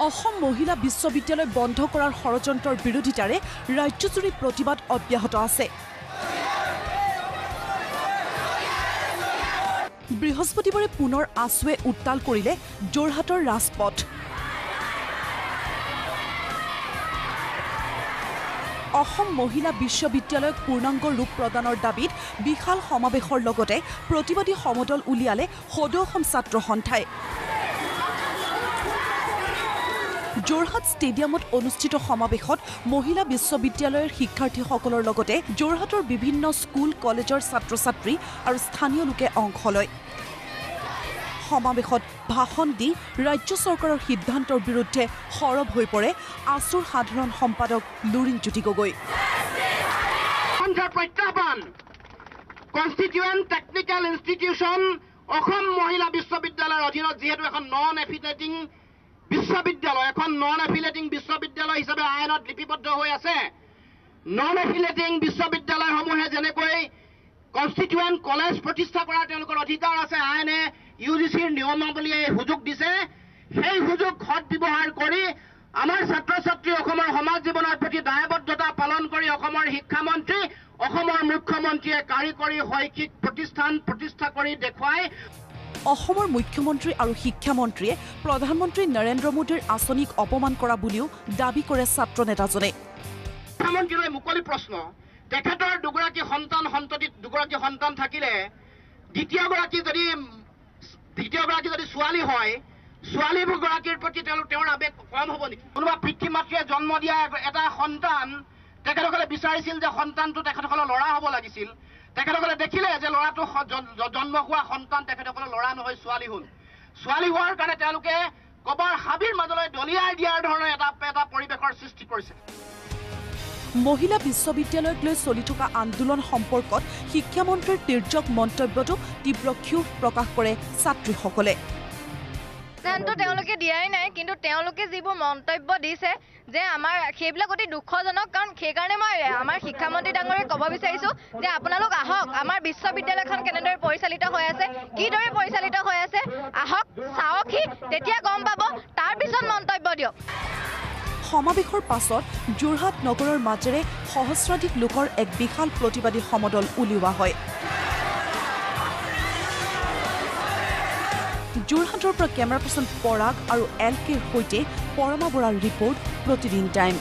অসম মহিলা বিশ্ববিদ্যালয় বন্ধ কৰাৰ ষড়যন্ত্ৰৰ বিৰোধিতাৰে ৰাজ্যজুৰি প্ৰতিবাদ অব্যাহত আছে। বৃহস্পতিবাৰে পুনৰ আছুৱে উত্তাল কৰিলে যোৰহাটৰ ৰাজপথ। অসম মহিলা বিশ্ববিদ্যালয়ক পূৰ্ণাংগ ৰূপ প্ৰদানৰ দাবীত বিশাল সমাৱেশৰ লগতে প্ৰতিবাদী সমদল উলিয়ালে সদৌ অসম ছাত্ৰ সন্থাই। যোৰহাট ষ্টেডিয়ামত অনুষ্ঠিত সমাৱেশত মহিলা বিশ্ববিদ্যালয়ৰ শিক্ষাৰ্থীসকলৰ লগতে যোৰহাটৰ বিভিন্ন স্কুল কলেজৰ ছাত্ৰ-ছাত্ৰী আৰু স্থানীয় লোকে অংশ লয়। সমাৱেশত ভাষণ দি ৰাজ্য চৰকাৰৰ সিদ্ধান্তৰ বিৰুদ্ধে সৰব হৈ পৰে আছুৰ সাধাৰণ সম্পাদক লুৰিণজ্যোতি গগৈ। প্ৰত্যাহ্বান কনষ্টিটিউৱেণ্ট টেকনিকেল ইনষ্টিটিউশ্যন অসম মহিলা বিশ্ববিদ্যালয়ৰ অধীনত যিহেতু এখন নন এফিলিয়েটিং বিশ্ববিদ্যালয় বিশ্ববিদ্যালয় হিচাপে আইনত লিপিবদ্ধ হৈ আছে। নন এফিলিয়েটিং বিশ্ববিদ্যালয়সমূহে যেনেকৈ কনষ্টিটিউৱেণ্ট কলেজ প্ৰতিষ্ঠা কৰাৰ তেওঁলোকৰ অধিকাৰ আছে, আইনে UGCৰ নিয়মাৱলীয়ে সুযোগ দিছে। সেই সুযোগ সৎব্যৱহাৰ কৰি আমাৰ ছাত্ৰ ছাত্ৰী অসমৰ সমাজ জীৱনৰ প্ৰতি দায়বদ্ধতা পালন কৰি অসমৰ শিক্ষামন্ত্ৰী অসমৰ মুখ্যমন্ত্ৰীয়ে কাৰিকৰী শৈক্ষিক প্ৰতিষ্ঠান প্ৰতিষ্ঠা কৰি দেখুৱাই অসমৰ মুখ্যমন্ত্ৰী আৰু শিক্ষামন্ত্ৰীয়ে প্ৰধানমন্ত্ৰী নৰেন্দ্ৰ মোদীৰ আঁচনিক অপমান কৰা বুলিও দাবী কৰে ছাত্ৰ নেতাজনে। শিক্ষামন্ত্ৰীলৈ মুকলি প্ৰশ্ন, তেখেতৰ দুগৰাকী সন্তান থাকিলে দ্বিতীয়গৰাকী যদি ছোৱালী হয়, ছোৱালীগৰাকীৰ প্ৰতি তেওঁৰ আৱেগ কম হ'ব নেকি? কোনোবা পিতৃ মাতৃয়ে জন্ম দিয়া এটা সন্তান তেখেতসকলে বিচাৰিছিল যে সন্তানটো তেখেতসকলৰ ল'ৰা হ'ব লাগিছিল। তেখেতসকলে দেখিলে যে ল'ৰাটো জন্ম হোৱা সন্তান তেখেতসকলৰ ল'ৰা নহয়, ছোৱালী হ'ল। ছোৱালী হোৱাৰ কাৰণে তেওঁলোকে কবাৰ হাবিৰ মাজলৈ দলিয়াই দিয়াৰ ধৰণে এটা পৰিৱেশৰ সৃষ্টি কৰিছে। মহিলা বিশ্ববিদ্যালয়ক লৈ চলি থকা আন্দোলন সম্পৰ্কত শিক্ষামন্ত্ৰীৰ তিৰ্যক মন্তব্যটো তীব্ৰ ক্ষোভ প্ৰকাশ কৰে ছাত্ৰীসকলে। তেওঁলোকে দিয়াই নাই, কিন্তু তেওঁলোকে যিবোৰ মন্তব্য দিছে যে আমাৰ সেইবিলাক অতি দুখজনক। কাৰণ সেইকাৰণে মই আমাৰ শিক্ষামন্ত্ৰী ডাঙৰীয়াক ক'ব বিচাৰিছোঁ যে আপোনালোক আহক, আমাৰ বিশ্ববিদ্যালয়খন কেনেদৰে পৰিচালিত হৈ আছে, কিদৰে পৰিচালিত হৈ আছে, আহক চাওকহি, তেতিয়া গম পাব, তাৰপিছত মন্তব্য দিয়ক। সমাৱেশৰ পাছত যোৰহাট নগৰৰ মাজেৰে সহস্ৰাধিক লোকৰ এক বিশাল প্ৰতিবাদী সমদল উলিওৱা হয়। যোৰহাটৰ পৰা কেমেৰা পাৰ্চন পৰাগ আৰু LKৰ সৈতে পৰমা বৰাৰ ৰিপৰ্ট, প্ৰতিদিন টাইম।